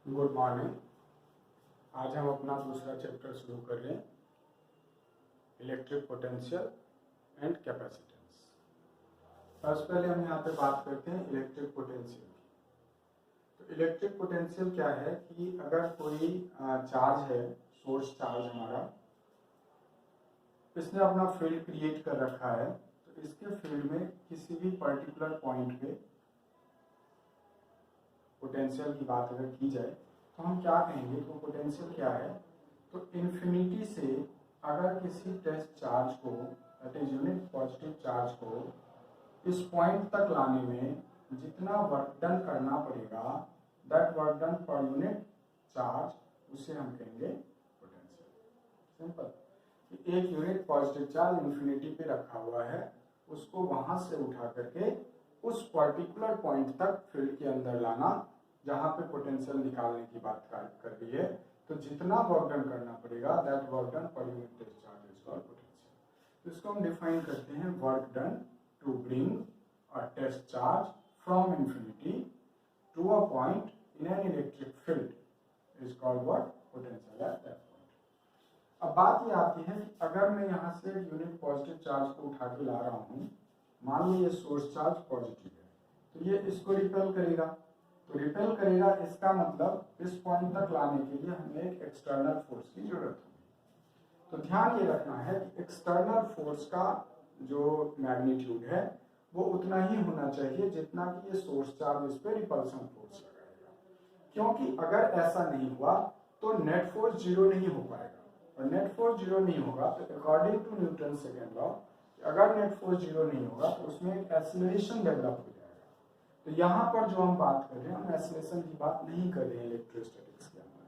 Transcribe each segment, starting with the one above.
Good morning. आज हम अपना दूसरा चैप्टर शुरू कर रहे हैं, इलेक्ट्रिक पोटेंशियल एंड कैपेसिटेंस। सबसे पहले हम यहाँ पे बात करते हैं इलेक्ट्रिक पोटेंशियल की। तो इलेक्ट्रिक पोटेंशियल क्या है कि अगर कोई चार्ज है, सोर्स चार्ज हमारा, इसने अपना फील्ड क्रिएट कर रखा है, तो इसके फील्ड में किसी भी पर्टिकुलर पॉइंट पे पोटेंशियल की बात अगर की जाए तो हम क्या कहेंगे, तो पोटेंशियल क्या है, तो इन्फिनिटी से अगर किसी टेस्ट चार्ज को, that is unit positive charge को इस पॉइंट तक लाने में जितना वर्क डन करना पड़ेगा, that work done per unit charge, उसे हम कहेंगे पोटेंशियल। सिंपल। एक यूनिट पॉजिटिव चार्ज इन्फिनिटी पे रखा हुआ है, उसको वहां से उठा करके उस पर्टिकुलर पॉइंट तक फील्ड के अंदर लाना जहां पे पोटेंशियल निकालने की बात कर रही है, तो जितना वर्क डन करना पड़ेगा, दैट वर्क डन पर unit test charge is called potential. तो इसको हम डिफाइन करते हैं, work done to bring a test charge from infinity to a point in an electric field is called what, potential at that point. अब बात ये आती है कि अगर मैं यहाँ से यूनिट पॉजिटिव चार्ज को उठा के ला रहा हूँ, मान लो ये सोर्स चार्ज पॉजिटिव है, तो ये इसको रिपेल करेगा, तो रिपेल करेगा, इसका मतलब इस पॉइंट तक लाने के लिए हमें एक एक्सटर्नल फोर्स की जरूरत होगी। तो ध्यान ये रखना है कि एक्सटर्नल फोर्स का जो मैग्नीट्यूड है वो उतना ही होना चाहिए जितना कि ये सोर्स चार्ज इस पर रिपल्सन फोर्स लगाएगा, क्योंकि अगर ऐसा नहीं हुआ तो नेट फोर्स जीरो नहीं हो पाएगा, और नेट फोर्स जीरो नहीं होगा तो according to Newton second law, अगर नेट फोर्स जीरो नहीं होगा तो उसमें एक एक्सीलरेशन डेवलप हो जाएगा। तो यहाँ पर जो हम बात कर रहे हैं, हम एक्सीलरेशन की बात नहीं कर रहे हैं इलेक्ट्रोस्टैटिक्स के अंदर,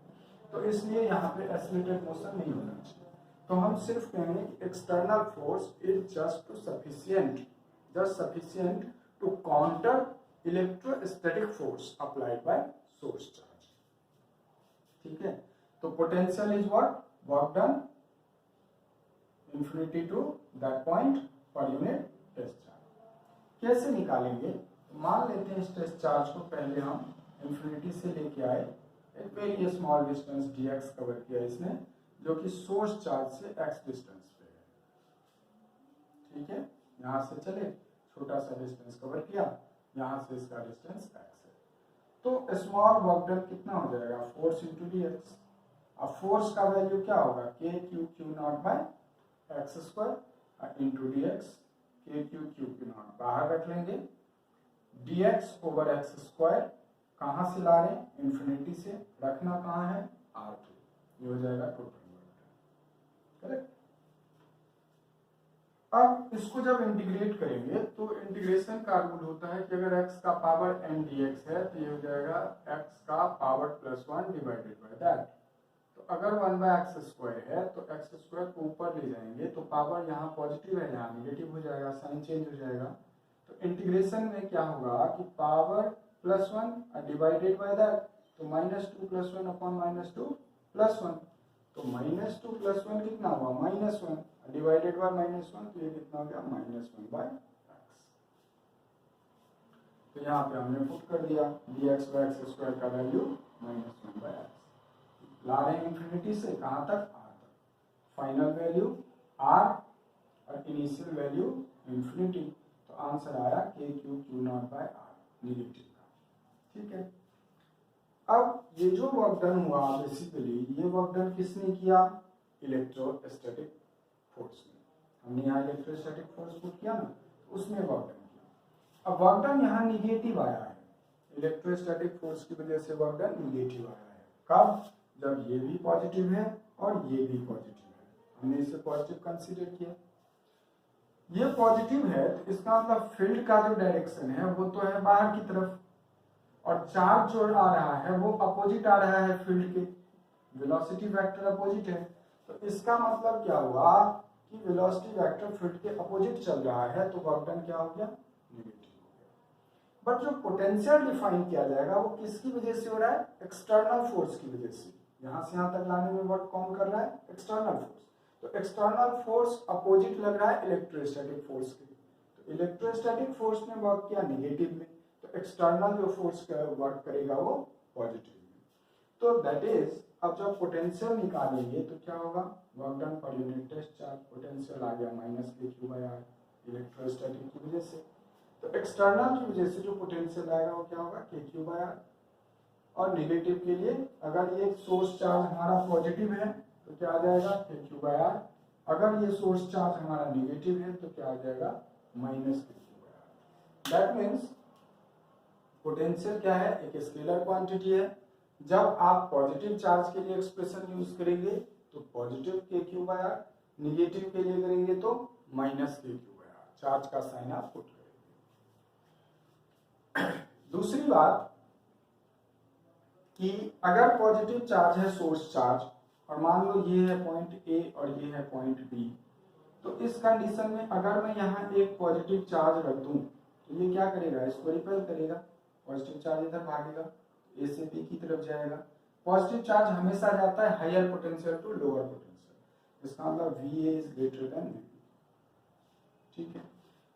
तो इसलिए यहाँ पे एक्सीलरेटेड मोशन नहीं होना चाहिए। तो हम सिर्फ कहेंगे कि external force is just sufficient to counter electrostatic force applied by source charge. ठीक है, तो potential is what, work done infinity to that point पर यूनिट टेस्ट चार्ज। कैसे निकालेंगे, मान लेते हैं इस टेस्ट चार्ज को पहले हम इन्फिनिटी से लेके आए, एक very small distance dx cover किया इसने, जो कि सोर्स चार्ज से x डिस्टेंस पे है। ठीक है, यहां से चले, छोटा सा डिस्टेंस कवर किया, यहां से इसका डिस्टेंस x है, तो स्मॉल वर्क डन कितना हो जाएगा, फोर्स इंटू dx। अब फोर्स का वैल्यू क्या होगा, k q naught by x square into dx, k q naught बाहर रख लेंगे, dx ओवर एक्स स्क्वायर कहां से ला रहे हैं, इन्फिनिटी से, रखना कहां है, r2, ये हो जाएगा टोटल वर्क। करेक्ट। अब इसको जब इंटीग्रेट करेंगे तो इंटीग्रेशन का रूल होता है कि अगर x का पावर n dx है तो ये हो जाएगा x का पावर +1 डिवाइडेड बाय दैट। तो अगर 1/x स्क्वायर है तो x स्क्वायर को ऊपर ले जाएंगे तो पावर यहाँ पॉजिटिव है, यहाँ निगेटिव हो जाएगा, साइन चेंज हो जाएगा। तो इंटीग्रेशन में क्या होगा कि पावर +1 डिवाइडेड बाय दैट, तो -2 +1 अपॉन -2 +1, तो -2 +1 कितना हुआ, -1 डिवाइडेड बाय -1, तो ये कितना हो गया, -1/x। तो यहाँ पे हमने पुट कर दिया dx/x स्क्वायर का वैल्यू -1/x, ला रहे हैं इन्फिनिटी से कहाँ तक, r तक, फाइनल वैल्यू r और इनिशियल वैल्यू इन्फिनिटी, तो आंसर आया k q naught by r negative का। ठीक है, अब ये जो वर्क डन हुआ बेसिकली, ये वर्क डन किसने किया, इलेक्ट्रोस्टैटिक फोर्स ने। हमने यहाँ इलेक्ट्रोस्टैटिक फोर्स को किया ना, तो उसमें वर्क डन किया। अब वर्क डन यहाँ निगेटिव आया है, इलेक्ट्रोस्टैटिक फोर्स की वजह से वर्क डन निगेटिव आया है। कब, जब ये भी पॉजिटिव है और ये भी पॉजिटिव है, हमने इसे पॉजिटिव कंसीडर किया। ये पॉजिटिव है तो इसका मतलब फील्ड का जो डायरेक्शन है वो तो है बाहर की तरफ, और चार्ज जो आ रहा है वो अपोजिट आ रहा है फील्ड के, वेलोसिटी वेक्टर अपोजिट है। तो इसका मतलब क्या हुआ कि वेलोसिटी वेक्टर फील्ड के अपोजिट चल रहा है, तो वर्क डन क्या हो गया, नेगेटिव हो गया। बट जो पोटेंशियल डिफाइन किया जाएगा वो किसकी वजह से हो रहा है, एक्सटर्नल फोर्स की वजह से। यहां से यहां तक लाने में वर्क कौन कर रहा है, एक्सटर्नल फोर्स। तो एक्सटर्नल फोर्स अपोजिट लग रहा है इलेक्ट्रोस्टैटिक फोर्स के, तो इलेक्ट्रोस्टैटिक फोर्स ने वर्क किया निगेटिव में, तो एक्सटर्नल जो फोर्स वर्क करेगा वो पॉजिटिव में। तो दैट इज, अब जब पोटेंशियल निकालेंगे तो क्या होगा, वर्क डन पर यूनिट टेस्ट चार्ज, पोटेंशियल आ गया minus k q by are electrostatic की वजह से। तो एक्सटर्नल की वजह से जो पोटेंशियल आएगा वो क्या होगा, के क्यू बाई आर। और नेगेटिव के लिए अगर ये सोर्स चार्ज हमारा पॉजिटिव है तो क्या आ जाएगा, के क्यू बाई आर। अगर ये सोर्स चार्ज हमारा नेगेटिव है तो क्या आ जाएगा, minus k q by r. That means potential क्या है, एक स्केलर क्वांटिटी है। जब आप पॉजिटिव चार्ज के लिए एक्सप्रेशन यूज करेंगे तो पॉजिटिव के क्यू बाई आर, निगेटिव के लिए करेंगे तो minus k q by are, charge का साइन आप पुट करेंगे। दूसरी बात कि अगर पॉजिटिव चार्ज है सोर्स चार्ज, और मान लो ये है पॉइंट ए और ये है पॉइंट बी, तो इस कंडीशन में अगर मैं यहाँ एक पॉजिटिव चार्ज रख दूं तो ये क्या करेगा, इसको रिपेल करेगा, पॉजिटिव चार्ज इधर भागेगा, ए से बी की तरफ जाएगा। पॉजिटिव चार्ज हमेशा जाता है higher potential to lower potential, इसका मतलब V A is greater than V P. ठीक है,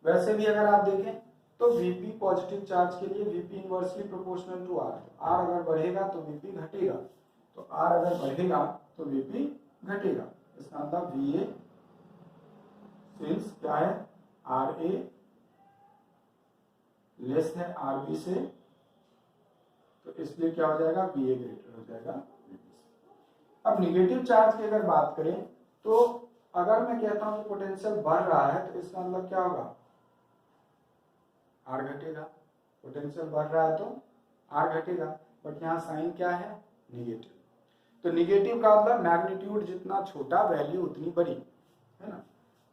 वैसे भी अगर आप देखें तो वीपी पॉजिटिव चार्ज के लिए VP inversely proportional to r, r अगर बढ़ेगा तो वीपी घटेगा, तो आर अगर बढ़ेगा तो वीपी घटेगा। इसका मतलब वी ए सिंस क्या है, आर ए लेस है आर बी से, तो इसलिए क्या हो जाएगा, वी ए ग्रेटर हो जाएगा वीपी से। अब निगेटिव चार्ज की अगर बात करें तो अगर मैं कहता हूं कि पोटेंशियल बढ़ रहा है तो इसका मतलब क्या होगा, आर घटेगा। पोटेंशियल बढ़ रहा है तो आर घटेगा, बट यहाँ साइन क्या है, निगेटिव। तो निगेटिव का मतलब मैग्नीट्यूड जितना छोटा वैल्यू उतनी बड़ी, है ना।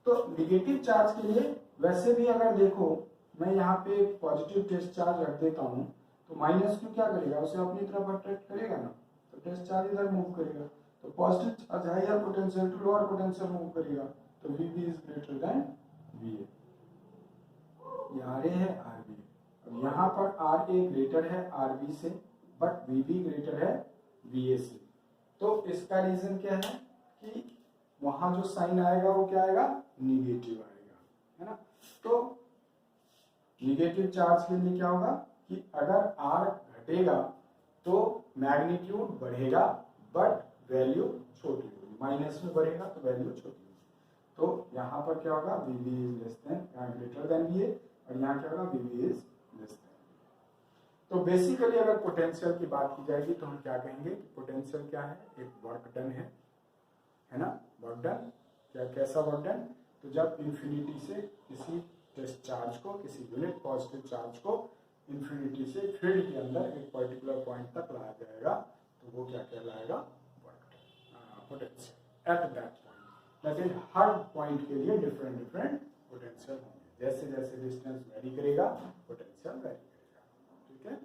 तो निगेटिव चार्ज के लिए वैसे भी अगर देखो मैं यहाँ पे पॉजिटिव टेस्ट चार्ज रख देता हूँ तो माइनस क्यू क्या करेगा, उसे अपनी तरफ अट्रैक्ट करेगा ना, तो टेस्ट चार्ज इधर मूव करेगा। तो positive charge higher potential to lower potential move करेगा, तो V B is greater than V A. ये आर ए है, आर बी। अब यहाँ पर आर ए ग्रेटर है आर बी से, बट वी बी ग्रेटर है वी ए से। तो इसका रीजन क्या है कि वहां जो साइन आएगा वो क्या आएगा, निगेटिव आएगा, है ना। तो निगेटिव चार्ज के लिए क्या होगा कि अगर आर घटेगा तो मैग्नीट्यूड बढ़ेगा बट वैल्यू छोटी होगी, माइनस में बढ़ेगा तो वैल्यू छोटी होगी। तो यहाँ पर क्या होगा, V B is less than greater than V A, और यहाँ क्या होगा, V B is less than. तो बेसिकली अगर पोटेंशियल की बात की जाएगी तो हम क्या कहेंगे कि पोटेंशियल क्या है, एक वर्क डन है ना, वर्क डन। क्या कैसा वर्क डन, तो जब इन्फिनिटी से किसी टेस्ट चार्ज को, किसी यूनिट पॉजिटिव चार्ज को इन्फिनिटी से फील्ड के अंदर एक पर्टिकुलर पॉइंट तक लाया जाएगा तो वो क्या कहलाएगा, work done, potential at that point. That is her point के लिए डिफरेंट डिफरेंट पोटेंशियल होंगे, जैसे जैसे डिस्टेंस वेरी करेगा पोटेंशियल वेरी करेगा। ठीक है।